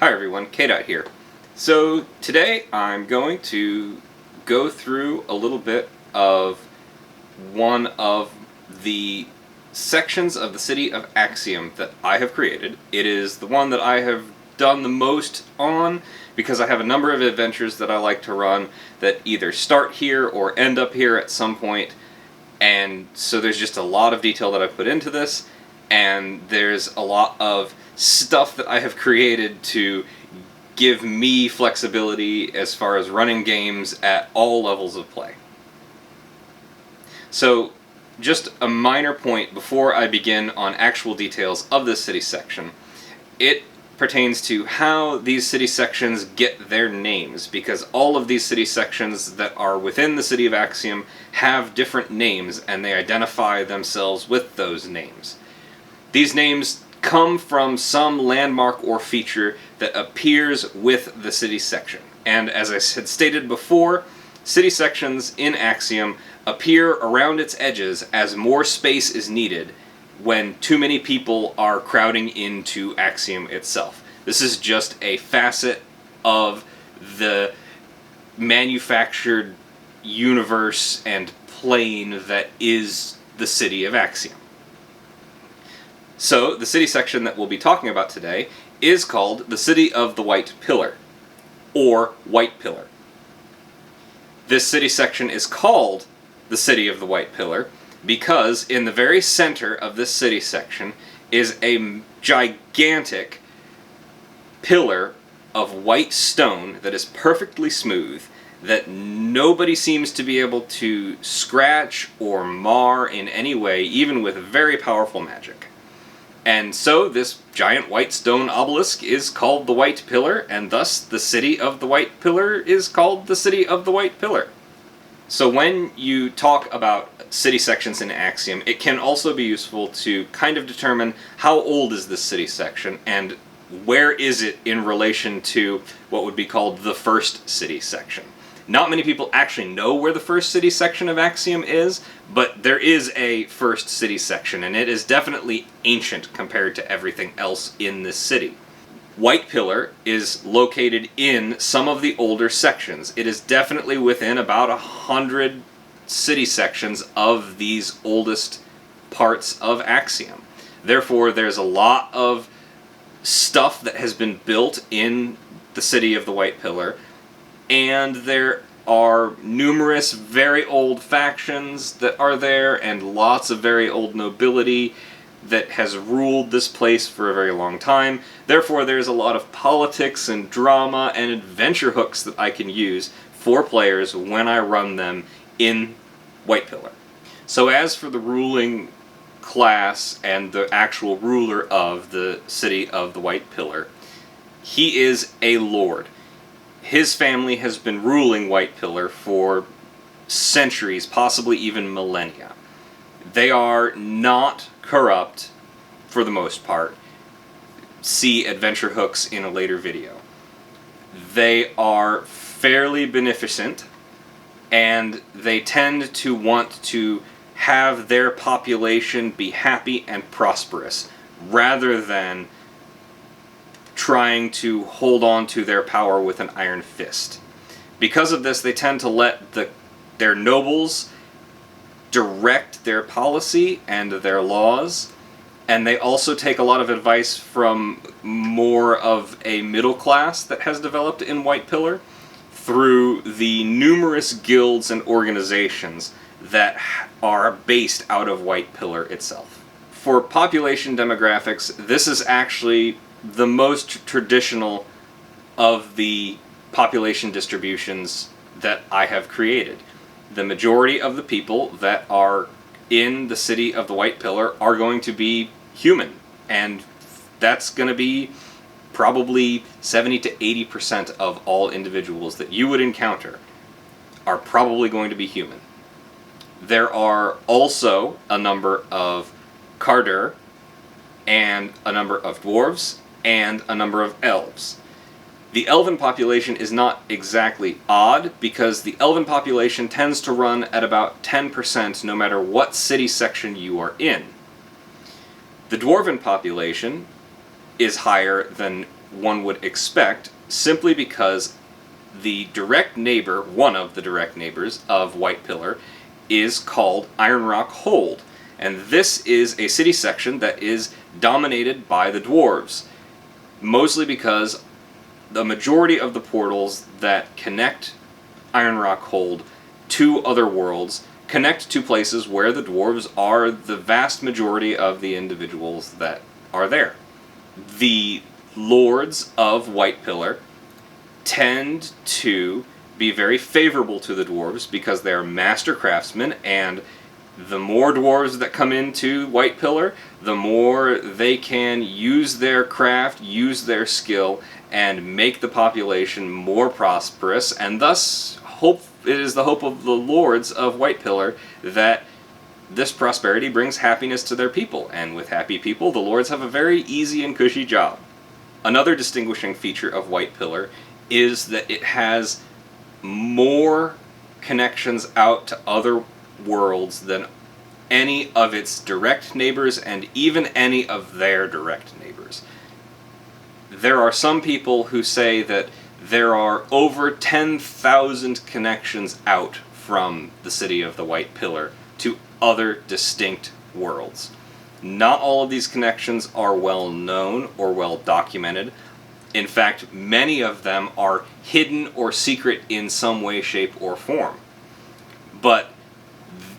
Hi everyone, K-Dot here. So today I'm going to go through a little bit of one of the sections of the city of Axiom that I have created. It is the one that I have done the most on because I have a number of adventures that I like to run that either start here or end up here at some point, and so there's just a lot of detail that I put into this, and there's a lot of stuff that I have created to give me flexibility as far as running games at all levels of play. So, just a minor point before I begin on actual details of this city section. It pertains to how these city sections get their names, because all of these city sections that are within the city of Axiom have different names, and they identify themselves with those names. These names come from some landmark or feature that appears with the city section. And as I had stated before, city sections in Axiom appear around its edges as more space is needed when too many people are crowding into Axiom itself. This is just a facet of the manufactured universe and plane that is the city of Axiom. So, the city section that we'll be talking about today is called the City of the White Pillar, or White Pillar. This city section is called the City of the White Pillar because in the very center of this city section is a gigantic pillar of white stone that is perfectly smooth, that nobody seems to be able to scratch or mar in any way, even with very powerful magic. And so this giant white stone obelisk is called the White Pillar, and thus the City of the White Pillar is called the City of the White Pillar. So when you talk about city sections in Axiom, it can also be useful to kind of determine how old is this city section, and where is it in relation to what would be called the first city section. Not many people actually know where the first city section of Axiom is, but there is a first city section, and it is definitely ancient compared to everything else in this city. White Pillar is located in some of the older sections. It is definitely within about 100 city sections of these oldest parts of Axiom. Therefore, there's a lot of stuff that has been built in the City of the White Pillar, and there are numerous very old factions that are there, and lots of very old nobility that has ruled this place for a very long time. Therefore, there's a lot of politics and drama and adventure hooks that I can use for players when I run them in White Pillar. So as for the ruling class and the actual ruler of the City of the White Pillar, he is a lord. His family has been ruling White Pillar for centuries, possibly even millennia. They are not corrupt, for the most part. See adventure hooks in a later video. They are fairly beneficent, and they tend to want to have their population be happy and prosperous, rather than trying to hold on to their power with an iron fist. Because of this, they tend to let their nobles direct their policy and their laws, and they also take a lot of advice from more of a middle class that has developed in White Pillar through the numerous guilds and organizations that are based out of White Pillar itself. For population demographics, this is actually the most traditional of the population distributions that I have created. The majority of the people that are in the City of the White Pillar are going to be human, and that's going to be probably 70 to 80% of all individuals that you would encounter are probably going to be human. There are also a number of Carder, and a number of dwarves, and a number of elves. The elven population is not exactly odd, because the elven population tends to run at about 10% no matter what city section you are in. The dwarven population is higher than one would expect, simply because the direct neighbor, one of the direct neighbors of White Pillar, is called Iron Rock Hold. And this is a city section that is dominated by the dwarves, mostly because the majority of the portals that connect Iron Rock Hold to other worlds connect to places where the dwarves are the vast majority of the individuals that are there. The lords of White Pillar tend to be very favorable to the dwarves because they are master craftsmen, and the more dwarves that come into White Pillar, the more they can use their craft, use their skill, and make the population more prosperous, and thus it is the hope of the lords of White Pillar that this prosperity brings happiness to their people, and with happy people, the lords have a very easy and cushy job. Another distinguishing feature of White Pillar is that it has more connections out to other worlds than any of its direct neighbors and even any of their direct neighbors. There are some people who say that there are over 10,000 connections out from the city of the White Pillar to other distinct worlds. Not all of these connections are well known or well documented. In fact, many of them are hidden or secret in some way, shape, or form. But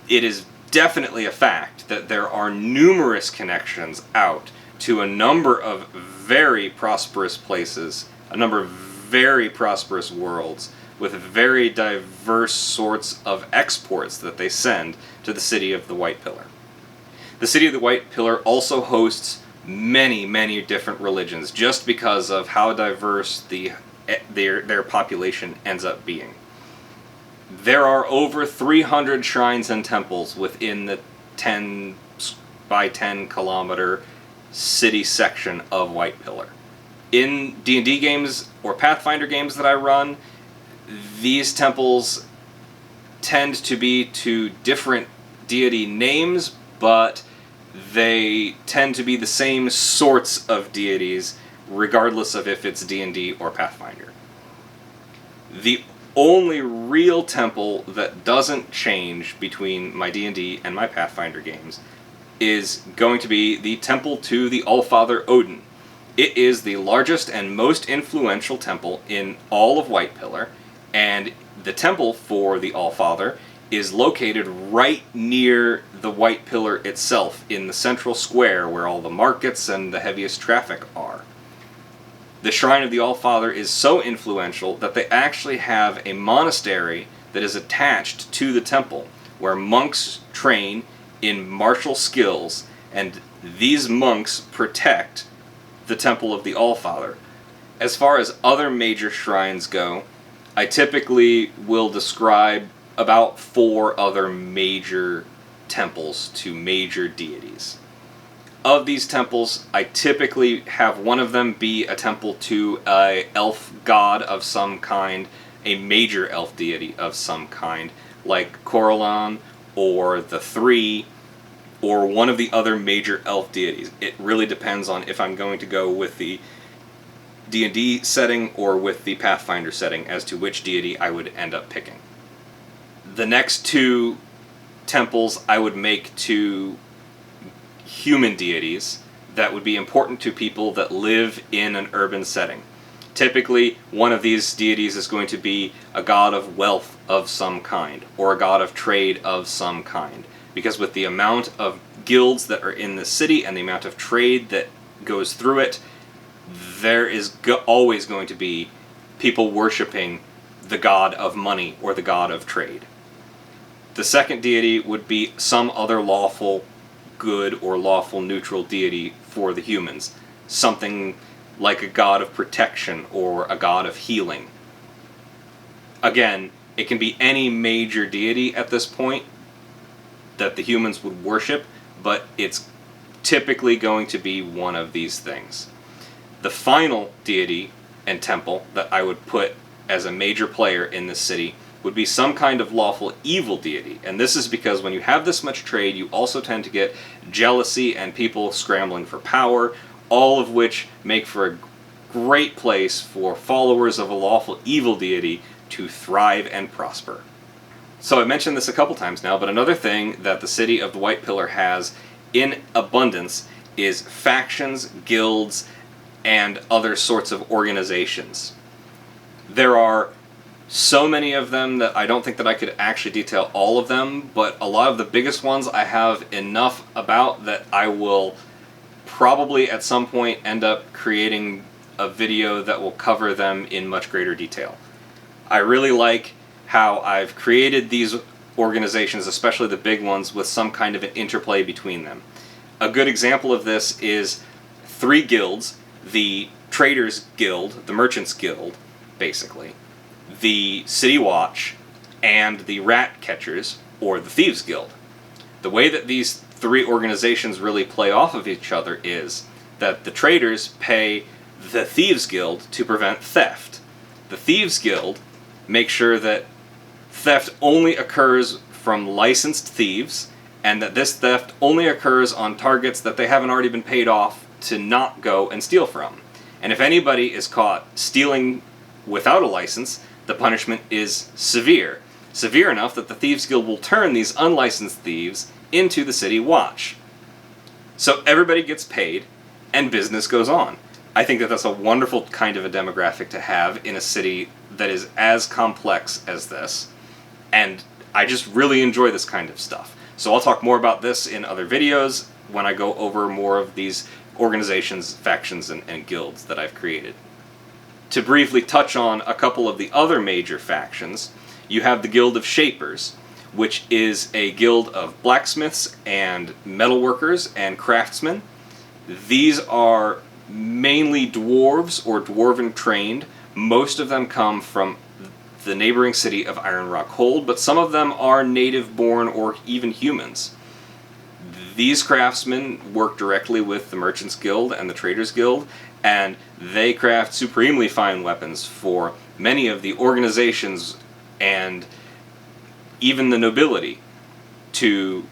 it is definitely a fact that there are numerous connections out to a number of very prosperous places, a number of very prosperous worlds, with very diverse sorts of exports that they send to the city of the White Pillar. The city of the White Pillar also hosts many, many different religions, just because of how diverse their population ends up being. There are over 300 shrines and temples within the 10 by 10 kilometer city section of White Pillar. In D&D games or Pathfinder games that I run, these temples tend to be to different deity names, but they tend to be the same sorts of deities, regardless of if it's D&D or Pathfinder. The only real temple that doesn't change between my D&D and my Pathfinder games is going to be the temple to the Allfather Odin. It is the largest and most influential temple in all of White Pillar, and the temple for the Allfather is located right near the White Pillar itself, in the central square where all the markets and the heaviest traffic are. The Shrine of the Allfather is so influential that they actually have a monastery that is attached to the temple, where monks train in martial skills, and these monks protect the Temple of the Allfather. As far as other major shrines go, I typically will describe about 4 other major temples to major deities. Of these temples, I typically have one of them be a temple to an elf god of some kind, a major elf deity of some kind, like Corellon or the Three, or one of the other major elf deities. It really depends on if I'm going to go with the D&D setting or with the Pathfinder setting as to which deity I would end up picking. The next 2 temples I would make to human deities that would be important to people that live in an urban setting. Typically, one of these deities is going to be a god of wealth of some kind, or a god of trade of some kind. Because with the amount of guilds that are in the city and the amount of trade that goes through it, there is always going to be people worshipping the god of money or the god of trade. The second deity would be some other lawful good or lawful neutral deity for the humans. Something like a god of protection or a god of healing. Again, it can be any major deity at this point that the humans would worship, but it's typically going to be one of these things. The final deity and temple that I would put as a major player in this city would be some kind of lawful evil deity. And this is because when you have this much trade, you also tend to get jealousy and people scrambling for power, all of which make for a great place for followers of a lawful evil deity to thrive and prosper. So I mentioned this a couple times now, but another thing that the City of the White Pillar has in abundance is factions, guilds, and other sorts of organizations. There are so many of them that I don't think that I could actually detail all of them, but a lot of the biggest ones I have enough about that I will probably at some point end up creating a video that will cover them in much greater detail. I really like how I've created these organizations, especially the big ones, with some kind of an interplay between them. A good example of this is 3 guilds: the Traders Guild, the Merchants Guild, basically, the City Watch, and the Ratcatchers, or the Thieves Guild. The way that these 3 organizations really play off of each other is that the traders pay the Thieves Guild to prevent theft. The Thieves Guild makes sure that theft only occurs from licensed thieves, and that this theft only occurs on targets that they haven't already been paid off to not go and steal from. And if anybody is caught stealing without a license, the punishment is severe. Severe enough that the Thieves Guild will turn these unlicensed thieves into the City Watch. So everybody gets paid, and business goes on. I think that that's a wonderful kind of a demographic to have in a city that is as complex as this, and I just really enjoy this kind of stuff. So I'll talk more about this in other videos when I go over more of these organizations, factions, and guilds that I've created. To briefly touch on a couple of the other major factions, you have the Guild of Shapers, which is a guild of blacksmiths and metalworkers and craftsmen. These are mainly dwarves or dwarven trained. Most of them come from the neighboring city of Iron Rock Hold, but some of them are native born or even humans. These craftsmen work directly with the Merchants Guild and the Traders Guild, and they craft supremely fine weapons for many of the organizations and even the nobility to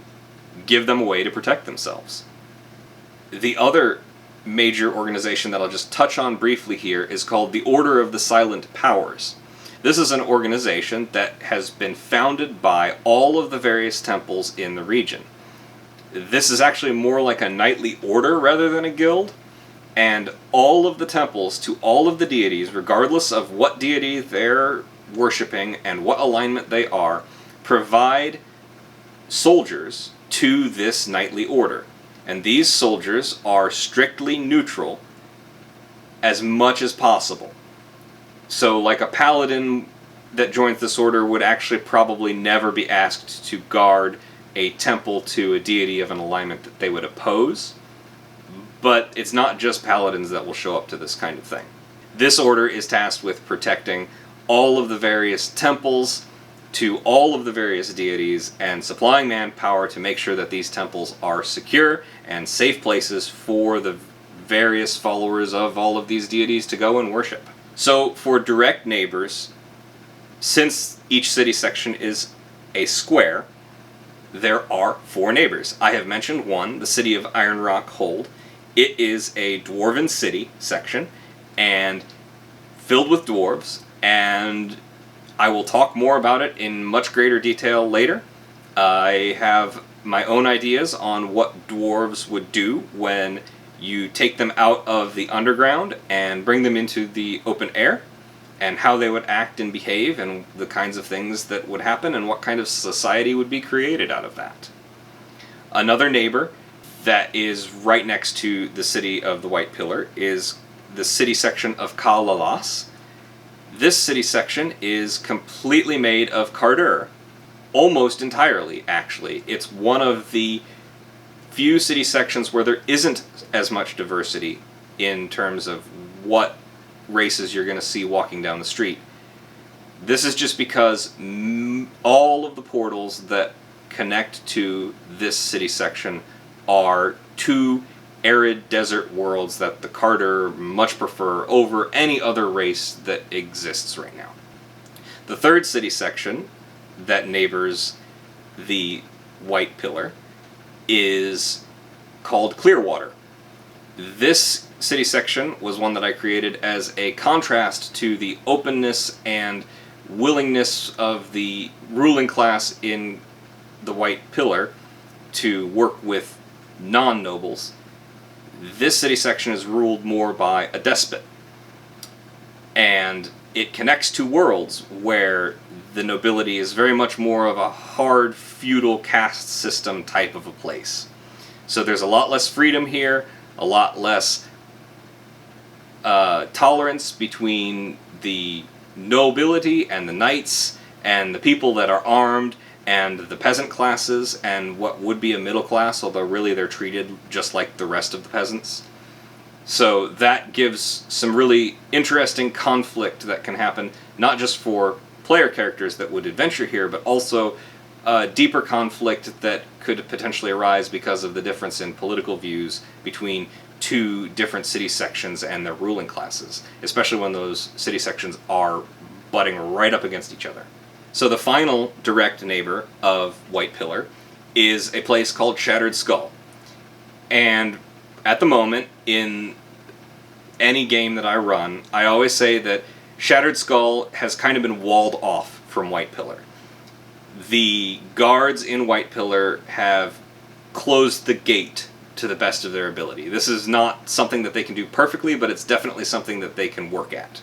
give them a way to protect themselves. The other major organization that I'll just touch on briefly here is called the Order of the Silent Powers. This is an organization that has been founded by all of the various temples in the region. This is actually more like a knightly order rather than a guild, and all of the temples to all of the deities, regardless of what deity they're worshipping and what alignment they are, provide soldiers to this knightly order. And these soldiers are strictly neutral as much as possible. So like a paladin that joins this order would actually probably never be asked to guard a temple to a deity of an alignment that they would oppose. But it's not just paladins that will show up to this kind of thing. This order is tasked with protecting all of the various temples to all of the various deities and supplying manpower to make sure that these temples are secure and safe places for the various followers of all of these deities to go and worship. So for direct neighbors, since each city section is a square, there are 4 neighbors. I have mentioned one, the city of Iron Rock Hold. It is a dwarven city section and filled with dwarves, and I will talk more about it in much greater detail later. I have my own ideas on what dwarves would do when you take them out of the underground and bring them into the open air, and how they would act and behave, and the kinds of things that would happen, and what kind of society would be created out of that. Another neighbor that is right next to the city of the White Pillar is the city section of Kalos. This city section is completely made of Cardur. Almost entirely, actually. It's one of the few city sections where there isn't as much diversity in terms of what races you're going to see walking down the street. This is just because all of the portals that connect to this city section are 2 arid desert worlds that the Cardur much prefer over any other race that exists right now. The third city section that neighbors the White Pillar is called Clearwater. This city section was one that I created as a contrast to the openness and willingness of the ruling class in the White Pillar to work with non-nobles. This city section is ruled more by a despot, and it connects two worlds where the nobility is very much more of a hard feudal caste system type of a place. So there's a lot less freedom here, a lot less tolerance between the nobility and the knights and the people that are armed and the peasant classes and what would be a middle class, although really they're treated just like the rest of the peasants. So that gives some really interesting conflict that can happen, not just for player characters that would adventure here, but also deeper conflict that could potentially arise because of the difference in political views between two different city sections and their ruling classes, especially when those city sections are butting right up against each other. So the final direct neighbor of White Pillar is a place called Shattered Skull. And at the moment, in any game that I run, I always say that Shattered Skull has kind of been walled off from White Pillar. The guards in White Pillar have closed the gate to the best of their ability. This is not something that they can do perfectly, but it's definitely something that they can work at.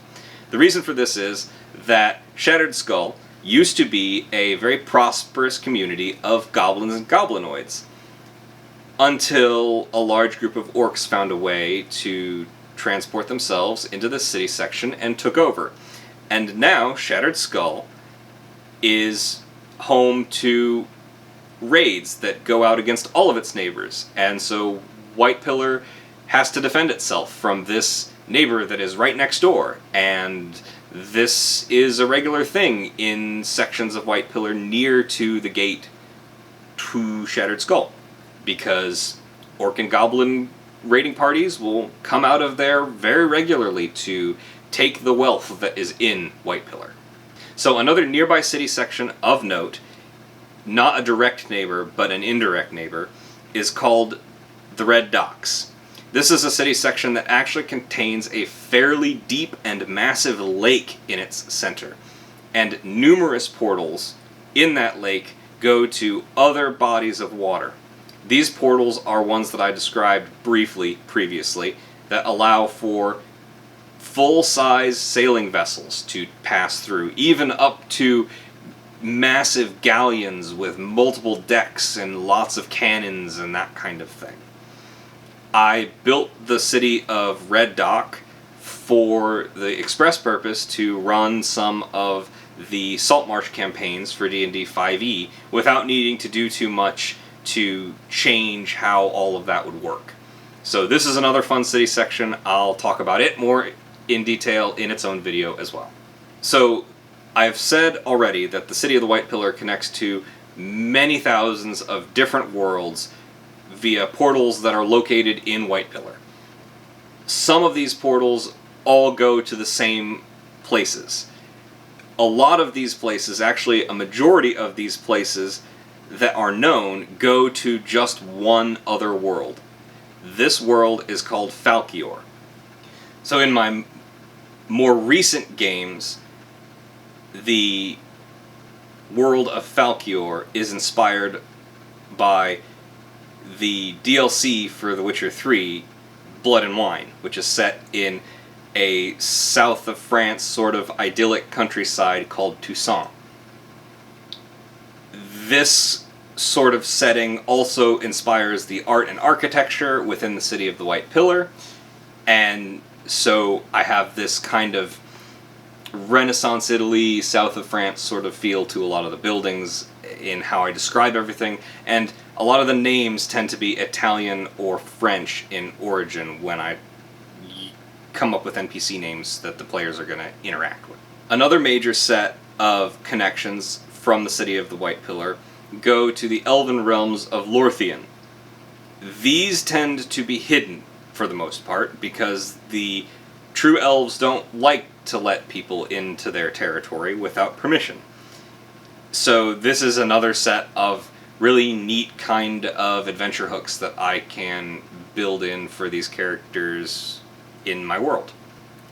The reason for this is that Shattered Skull used to be a very prosperous community of goblins and goblinoids, until a large group of orcs found a way to transport themselves into the city section and took over. And now Shattered Skull is home to raids that go out against all of its neighbors, and so White Pillar has to defend itself from this neighbor that is right next door, and this is a regular thing in sections of White Pillar near to the gate to Shattered Skull, because orc and goblin raiding parties will come out of there very regularly to take the wealth that is in White Pillar. So another nearby city section of note, not a direct neighbor, but an indirect neighbor, is called the Red Docks. This is a city section that actually contains a fairly deep and massive lake in its center, and numerous portals in that lake go to other bodies of water. These portals are ones that I described briefly previously that allow for full-size sailing vessels to pass through, even up to massive galleons with multiple decks and lots of cannons and that kind of thing. I built the city of Red Dock for the express purpose to run some of the Saltmarsh campaigns for D&D 5e without needing to do too much to change how all of that would work. So this is another fun city section. I'll talk about it more in detail in its own video as well. So I've said already that the City of the White Pillar connects to many thousands of different worlds via portals that are located in White Pillar. Some of these portals all go to the same places. A lot of these places, actually a majority of these places that are known, go to just one other world. This world is called Falkior. So in my more recent games, the world of Falkior is inspired by the DLC for The Witcher 3, Blood and Wine, which is set in a south of France sort of idyllic countryside called Toussaint. This sort of setting also inspires the art and architecture within the City of the White Pillar, and so I have this kind of Renaissance Italy, south of France sort of feel to a lot of the buildings in how I describe everything, and a lot of the names tend to be Italian or French in origin when I come up with NPC names that the players are going to interact with. Another major set of connections from the City of the White Pillar go to the elven realms of Lorthian. These tend to be hidden for the most part because the true elves don't like to let people into their territory without permission. So this is another set of really neat kind of adventure hooks that I can build in for these characters in my world.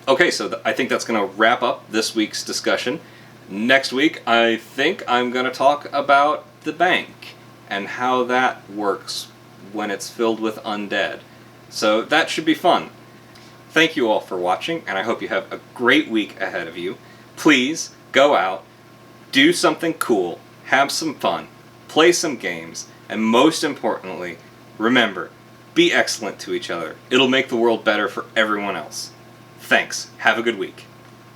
Okay, so I think that's going to wrap up this week's discussion. Next week, I think I'm going to talk about the bank and how that works when it's filled with undead. So that should be fun. Thank you all for watching, and I hope you have a great week ahead of you. Please go out, do something cool, have some fun, play some games, and most importantly, remember, be excellent to each other. It'll make the world better for everyone else. Thanks. Have a good week.